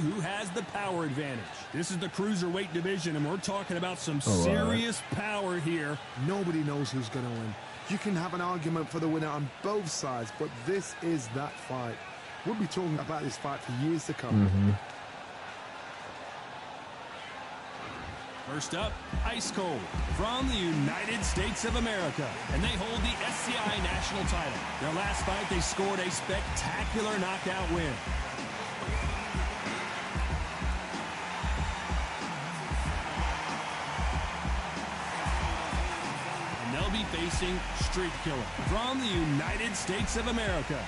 Who has the power advantage. This is the cruiserweight division, and we're talking about some serious power here. Nobody knows who's going to win. You can have an argument for the winner on both sides, but this is that fight. We'll be talking about this fight for years to come. First up, Ice Cold from the United States of America, and they hold the SCI national title. Their last fight, they scored a spectacular knockout win. Facing Street Killer from the United States of America.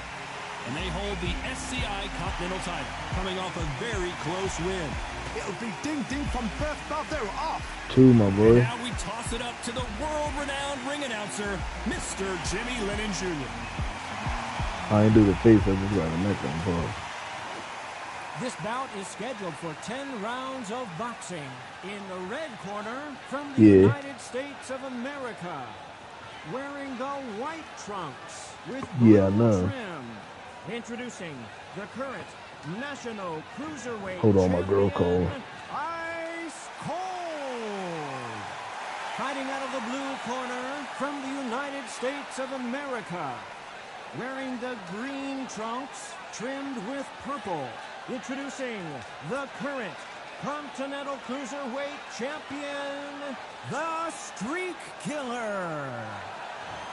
And they hold the SCI Continental title, coming off a very close win. It'll be ding-ding from birth. Now they're off. Two, my boy. And now we toss it up to the world-renowned ring announcer, Mr. Jimmy Lennon Jr. I ain't do the face, I just got the neck on pause. This bout is scheduled for 10 rounds of boxing. In the red corner, from the United States of America, wearing the white trunks with blue trim. Introducing the current national cruiserweight champion, Ice Cold. Fighting out of the blue corner from the United States of America, wearing the green trunks trimmed with purple. Introducing the current Continental Cruiserweight Champion, the Streak Killer.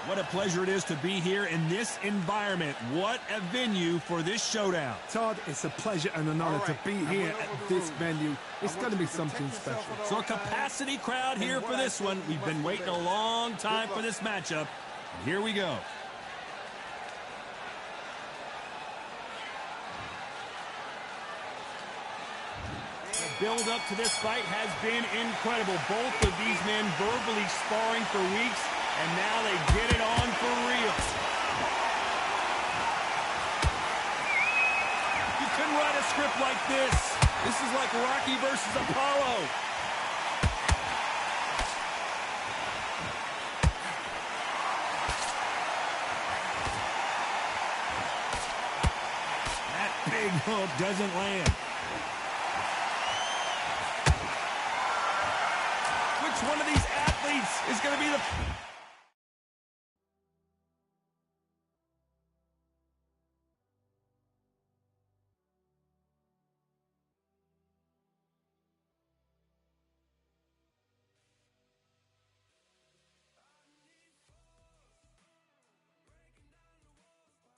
What a pleasure it is to be here in this environment. What a venue for this showdown. Todd, it's a pleasure and an honor to be here at this venue. It's going to be something special. So a capacity crowd here for this one. We've been waiting a long time for this matchup. Here we go. Build up to this fight has been incredible. Both of these men verbally sparring for weeks, and now they get it on for real. You couldn't write a script like this. This is like Rocky versus Apollo. That big hook doesn't land. One of these athletes is going to be the...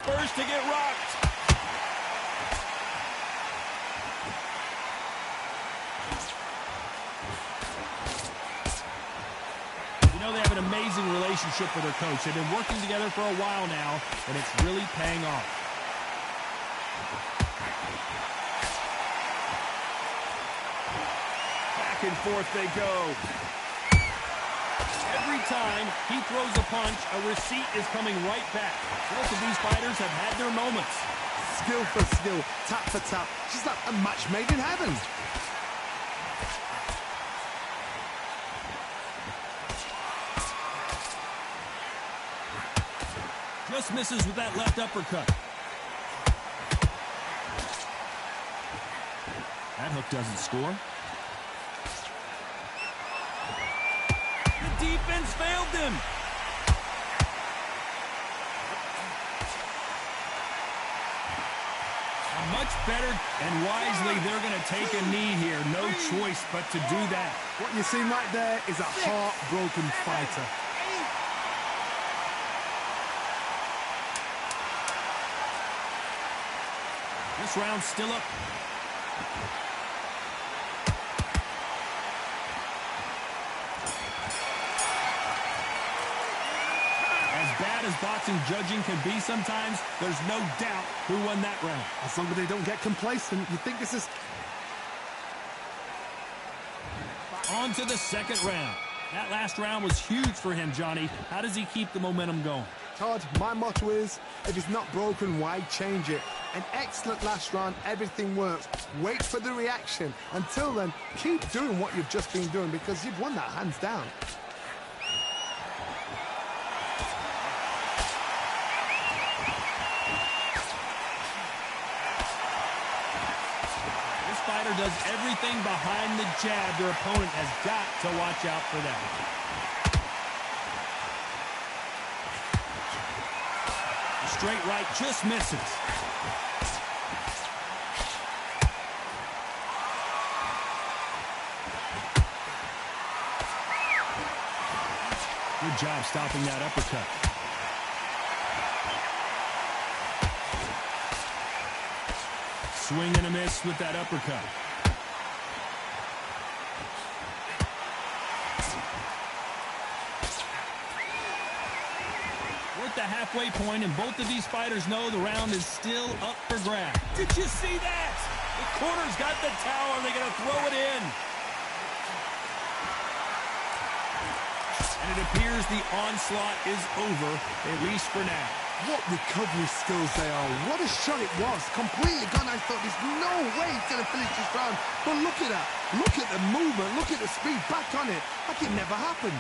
First to get rocked. They have an amazing relationship with their coach. They've been working together for a while now, and it's really paying off. Back and forth they go. Every time he throws a punch, a receipt is coming right back. Both of these fighters have had their moments. Skill for skill, tap for tap. Just like a match made in heaven. Just misses with that left uppercut. That hook doesn't score. The defense failed them. Much better, and wisely, they're going to take a knee here. No choice but to do that. What you see right there is a heartbroken fighter. This round's still up. As bad as boxing judging can be sometimes, there's no doubt who won that round. As long as they don't get complacent, you think this is... On to the second round. That last round was huge for him, Johnny. How does he keep the momentum going? Todd, my motto is, if it's not broken, why change it? An excellent last round, everything works. Wait for the reaction. Until then, keep doing what you've just been doing because you've won that hands down. fighter does everything behind the jab, their opponent has got to watch out for that. The straight right just misses. Good job stopping that uppercut. Swing and a miss with that uppercut. We're at the halfway point, and both of these fighters know the round is still up for grabs. Did you see that? The corner's got the towel. They're going to throw it in. And it appears the onslaught is over, at least for now. What recovery skills they are. What a shot it was. Completely gone. I thought there's no way he's going to finish this round. But look at that. Look at the movement. Look at the speed. Back on it. Like it never happened.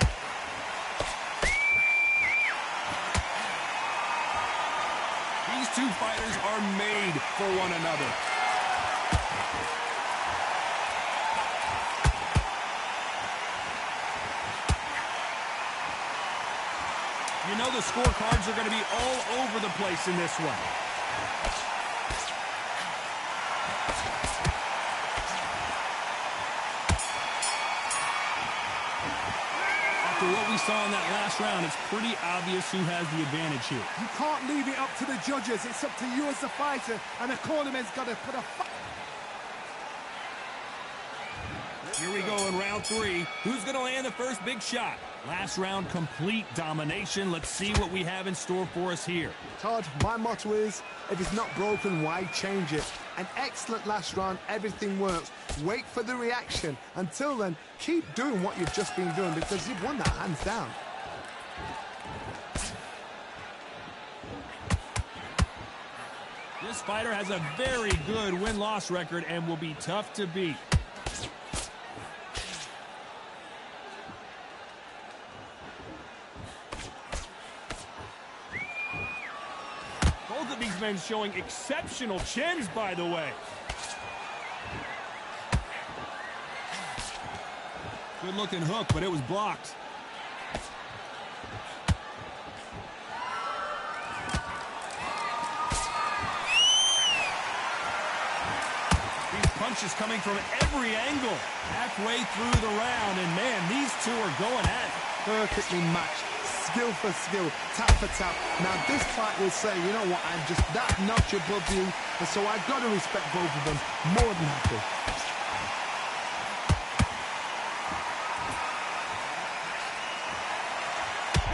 These two fighters are made for one another. You know the scorecards are going to be all over the place in this one. After what we saw in that last round, it's pretty obvious who has the advantage here. You can't leave it up to the judges. It's up to you as a fighter, and the cornerman's got to put a fight. Here we go in round 3. Who's going to land the first big shot? Last round, complete domination. Let's see what we have in store for us here. Todd, my motto is, if it's not broken, why change it? An excellent last round, everything works. Wait for the reaction. Until then, keep doing what you've just been doing because you've won that hands down. This fighter has a very good win-loss record and will be tough to beat. Both of these men showing exceptional chins, by the way. Good-looking hook, but it was blocked. These punches coming from every angle. Halfway through the round, and man, these two are going at it. Perfectly matched. Skill for skill, tap for tap. Now this fight will say, you know what, I'm just that notch above you, and so I've got to respect both of them. More than happy.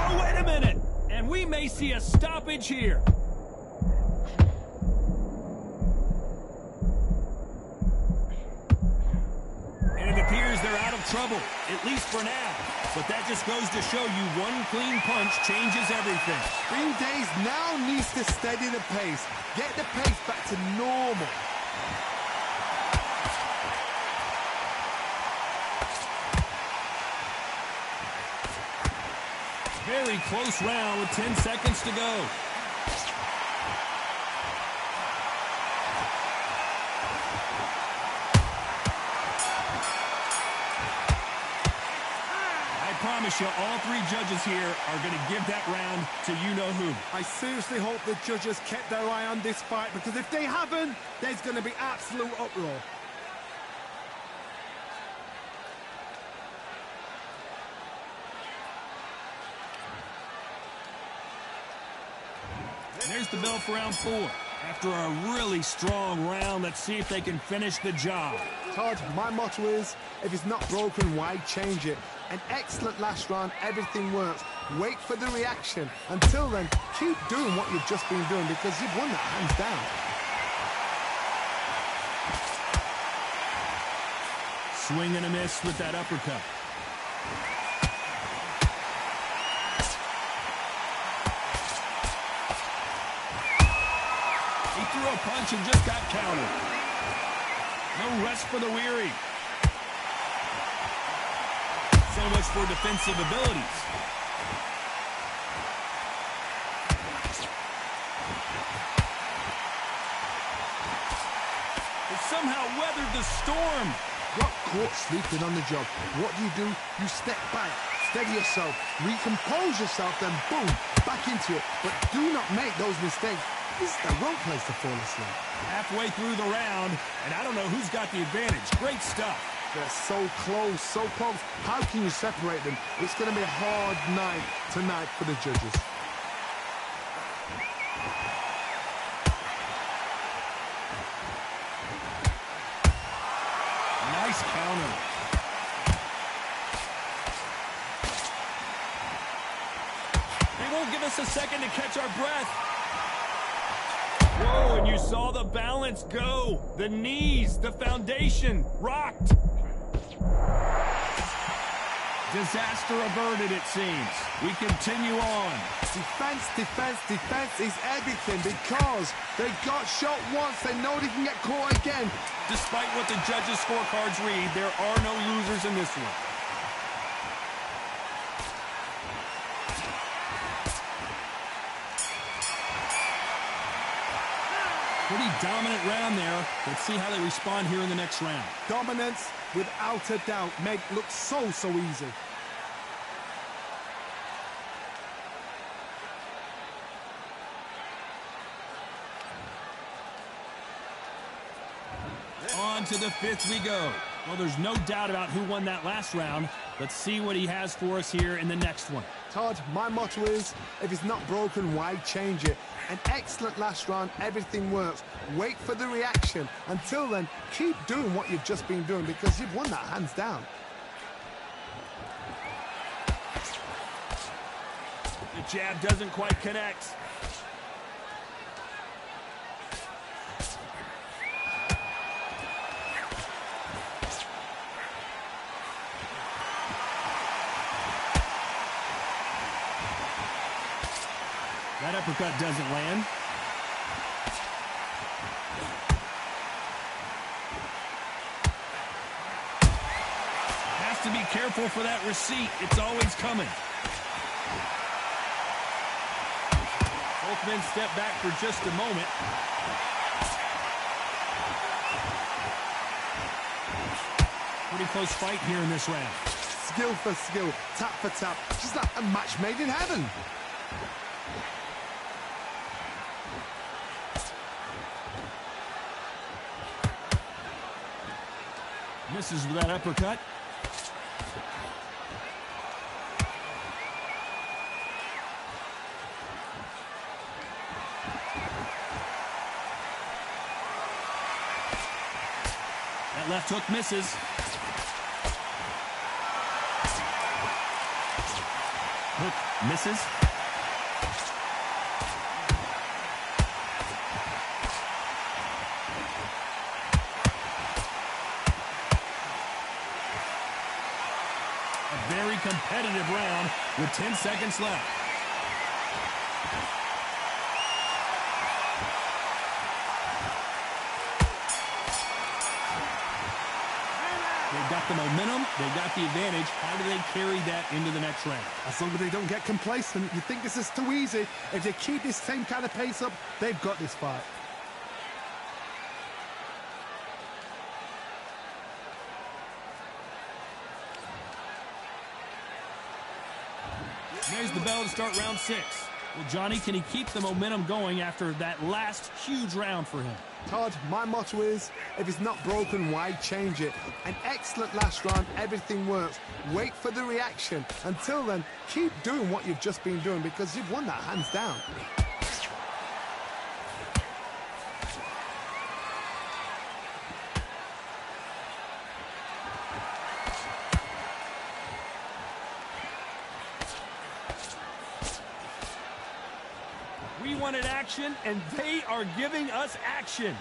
Oh, wait a minute! And we may see a stoppage here. And it appears they're out of trouble, at least for now. But that just goes to show you one clean punch changes everything. Green Days now needs to steady the pace. Get the pace back to normal. Very close round with 10 seconds to go. I promise you, all three judges here are going to give that round to you-know-who. I seriously hope the judges kept their eye on this fight, because if they haven't, there's going to be absolute uproar. And there's the bell for round 4. After a really strong round, let's see if they can finish the job. Todd, my motto is, if it's not broken, why change it? An excellent last round, everything works. Wait for the reaction. Until then, keep doing what you've just been doing because you've won that hands down. Swing and a miss with that uppercut. He threw a punch and just got countered. No rest for the weary. So much for defensive abilities. It's so somehow weathered the storm. Got caught sleeping on the job. What do? You step back, steady yourself, recompose yourself, then boom, back into it. But do not make those mistakes. This is the wrong place to fall asleep. Halfway through the round, and I don't know who's got the advantage. Great stuff. They're so close, so close. How can you separate them? It's going to be a hard night tonight for the judges. Nice counter. They won't give us a second to catch our breath. Whoa, and you saw the balance go. The knees, the foundation, rocked. Disaster averted, it seems. We continue on. Defense, defense, defense is everything because they got shot once. They know they can get caught again. Despite what the judges' scorecards read, there are no losers in this one. Pretty dominant round there. Let's see how they respond here in the next round. Dominance, without a doubt, make look so easy. On to the fifth we go. Well, there's no doubt about who won that last round. Let's see what he has for us here in the next one. Todd, my motto is, if it's not broken, why change it? An excellent last round, everything works. Wait for the reaction. Until then, keep doing what you've just been doing because you've won that hands down. The jab doesn't quite connect. That uppercut doesn't land. Has to be careful for that receipt. It's always coming. Both men step back for just a moment. Pretty close fight here in this round. Skill for skill, tap for tap. Just like a match made in heaven. Misses with that uppercut. That left hook misses. Hook misses. Very competitive round with 10 seconds left. They've got the momentum, they've got the advantage. How do they carry that into the next round? As long as they don't get complacent, you think this is too easy. If they keep this same kind of pace up, they've got this fight. There's the bell to start round 6. Well, Johnny, can he keep the momentum going after that last huge round for him? Todd, my motto is, if it's not broken, why change it? An excellent last round, everything works. Wait for the reaction. Until then, keep doing what you've just been doing because you've won that hands down. We wanted action, and they are giving us action.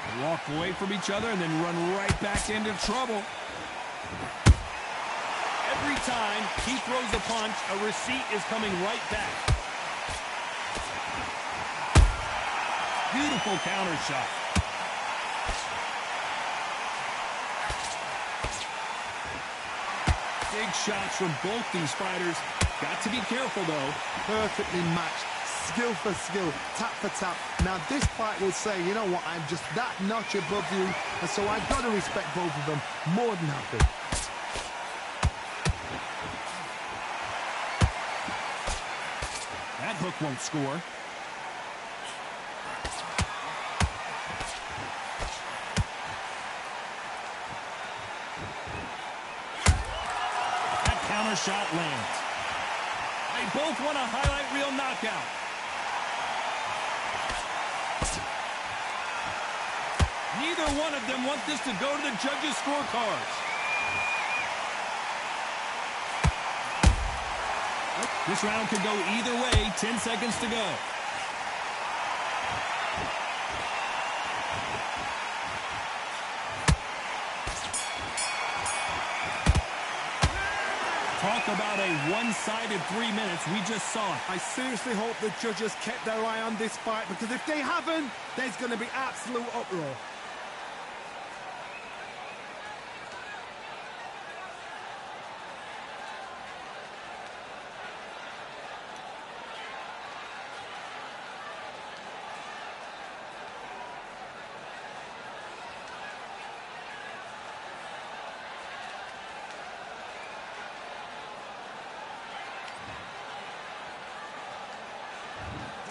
They walk away from each other and then run right back into trouble. Every time he throws a punch, a receipt is coming right back. Beautiful counter shot. Big shots from both these fighters. Got to be careful, though. Perfectly matched. skill for skill, tap for tap. Now this fight will say, you know what, I'm just that notch above you, and so I've got to respect both of them. More than happy. That hook won't score. That counter shot lands. They both want a highlight reel knockout. Neither one of them want this to go to the judges' scorecards. This round could go either way. 10 seconds to go. Talk about a one-sided 3 minutes. We just saw it. I seriously hope the judges kept their eye on this fight, because if they haven't, there's going to be absolute uproar.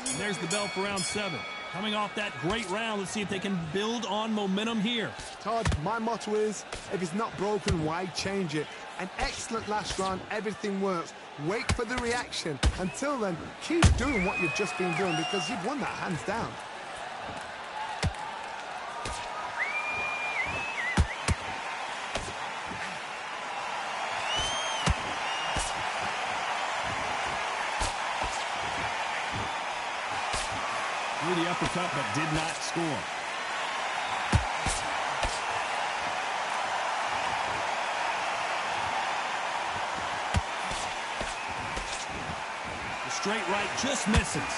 And there's the bell for round 7. Coming off that great round, let's see if they can build on momentum here. Todd, my motto is, if it's not broken, why change it? An excellent last round, everything works. Wait for the reaction. Until then, keep doing what you've just been doing, because you've won that hands down. Threw the uppercut, but did not score. The straight right just misses.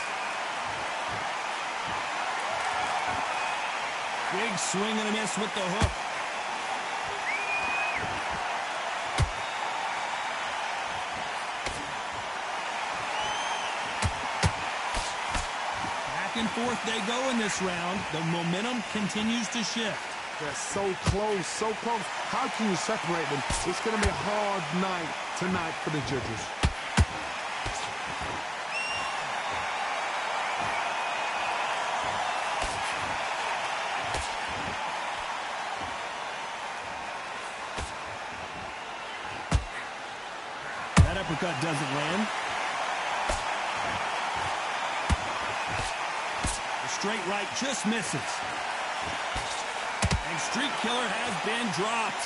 Big swing and a miss with the hook. And forth they go in this round. The momentum continues to shift. They're so close, so close. How can you separate them? It's going to be a hard night tonight for the judges. That uppercut doesn't land. Straight right just misses. And Street Killer has been dropped.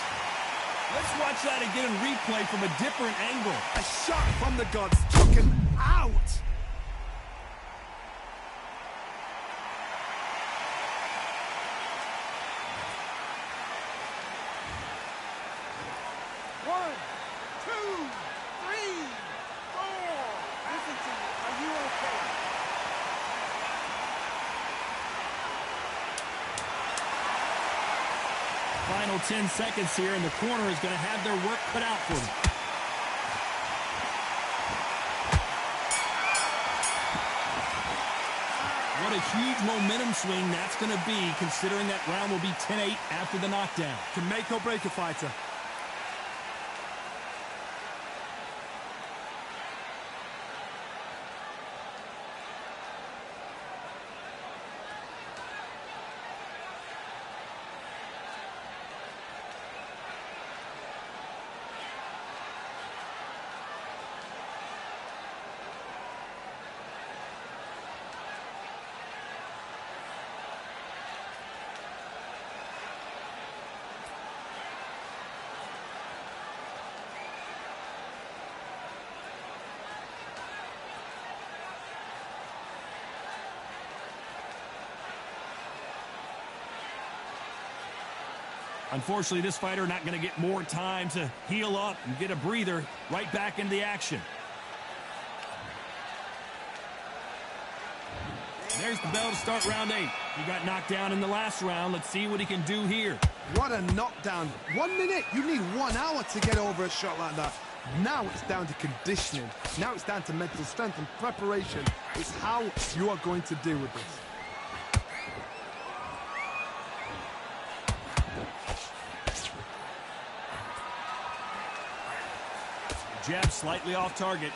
Let's watch that again in replay from a different angle. A shot from the gods took him out. One, two, three, four. Listen to me. Are you okay? Final 10 seconds here, and the corner is going to have their work cut out for them. What a huge momentum swing that's going to be, considering that round will be 10-8 after the knockdown. Can make or break a fighter. Unfortunately, this fighter not going to get more time to heal up and get a breather. Right back into the action. There's the bell to start round 8. He got knocked down in the last round. Let's see what he can do here. What a knockdown. 1 minute. You need 1 hour to get over a shot like that. Now it's down to conditioning. Now it's down to mental strength and preparation. It's how you are going to deal with this. Jab slightly off target.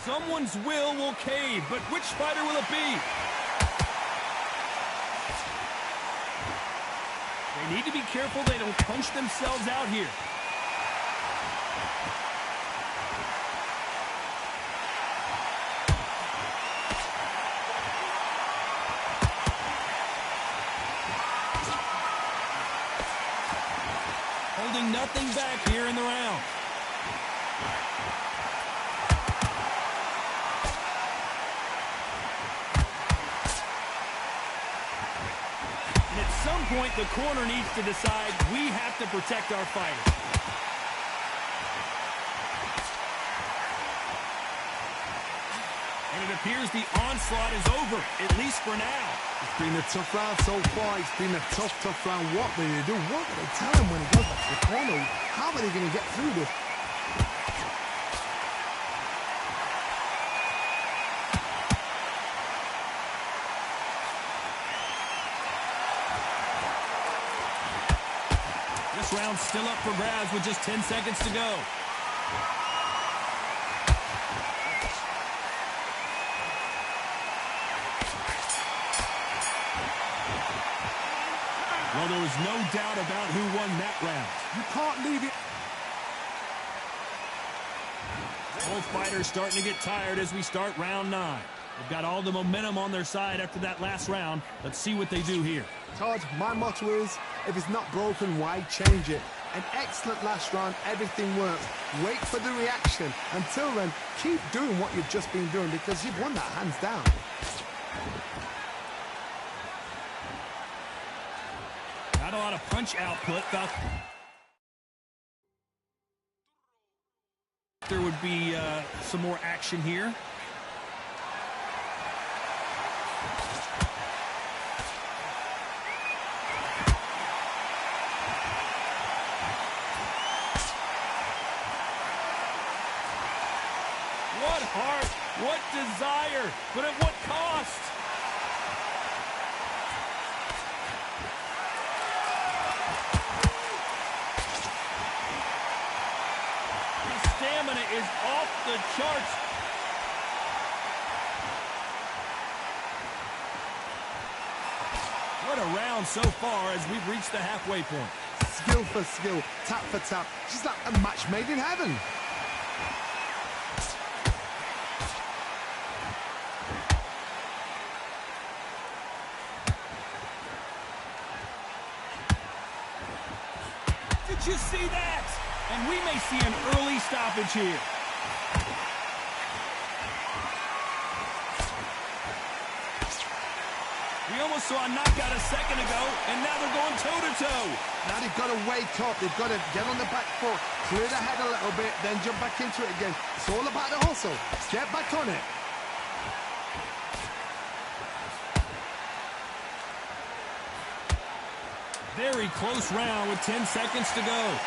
Someone's will cave, but which fighter will it be? They need to be careful they don't punch themselves out here. Holding nothing back here in the round. And at some point, the corner needs to decide we have to protect our fighter. And it appears the onslaught is over, at least for now. It's been a tough round so far. It's been a tough round. What will they do? What will they tell him when he goes back to the corner? How are they going to get through this? This round's still up for grabs with just 10 seconds to go. Well, there was no doubt about who won that round. You can't leave it. Both fighters starting to get tired as we start round 9. They've got all the momentum on their side after that last round. Let's see what they do here. Todd, my motto is, if it's not broken, why change it? An excellent last round, everything works. Wait for the reaction. Until then, keep doing what you've just been doing because you've won that hands down. Not a lot of punch output. There would be some more action here. What heart, what desire, but at what cost? His stamina is off the charts. What a round so far as we've reached the halfway point. Skill for skill, tap for tap. Just like a match made in heaven. Did you see that? And we may see an early stoppage here. We almost saw a knockout a second ago, and now they're going toe-to-toe. Now they've got to wake up. They've got to get on the back foot, clear the head a little bit, then jump back into it again. It's all about the hustle. Get back on it. Very close round with 10 seconds to go.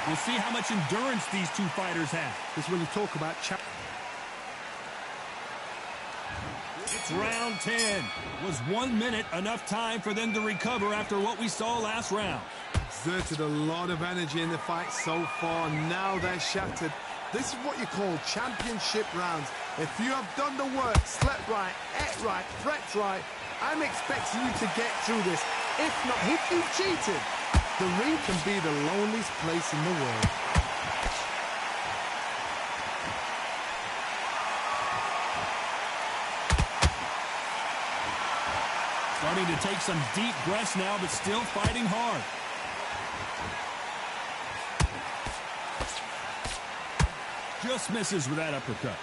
We'll see how much endurance these two fighters have. This is when you talk about It's round 10. Was 1 minute enough time for them to recover after what we saw last round? exerted a lot of energy in the fight so far. Now they're shattered. This is what you call championship rounds. If you have done the work, slept right, ate right, prepped right, I'm expecting you to get through this. If not, if you've cheated, the ring can be the loneliest place in the world. Starting to take some deep breaths now, but still fighting hard. Just misses with that uppercut.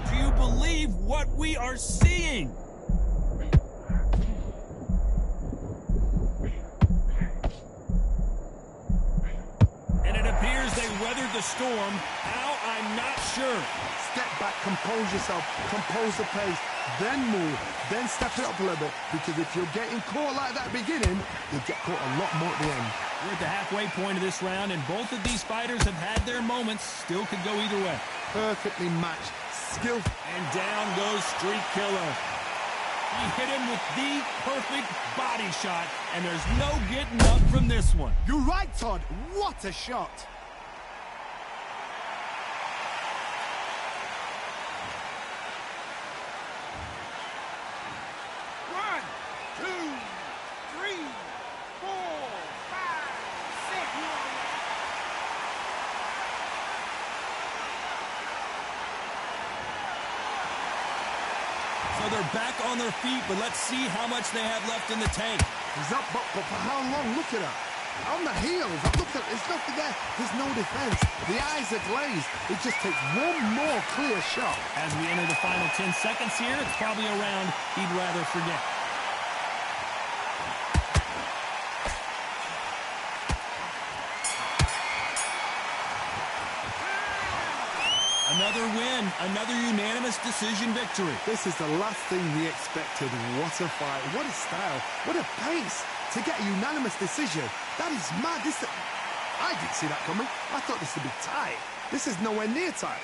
Do you believe what we are seeing? And it appears they weathered the storm. How? I'm not sure. Step back, compose yourself, compose the pace, then move, then step it up a little bit. Because if you're getting caught like that beginning, you'll get caught a lot more at the end. We're at the halfway point of this round, and both of these fighters have had their moments. Still could go either way. Perfectly matched. skill. And down goes Street Killer. He hit him with the perfect body shot, and there's no getting up from this one. You're right, Todd. What a shot. One, two, three, four, five, six. So they're back on their feet, but let's see how much they have left in the tank. He's up, but for how long? Look at her. On the heels. Look at, there's nothing there. There's no defense. The eyes are glazed. It just takes one more clear shot. As we enter the final 10 seconds here, it's probably a round he'd rather forget. Another win, another unanimous decision victory. This is the last thing he expected. What a fight, what a style, what a pace to get a unanimous decision. That is mad. I didn't see that coming. I thought this would be tight. This is nowhere near tight.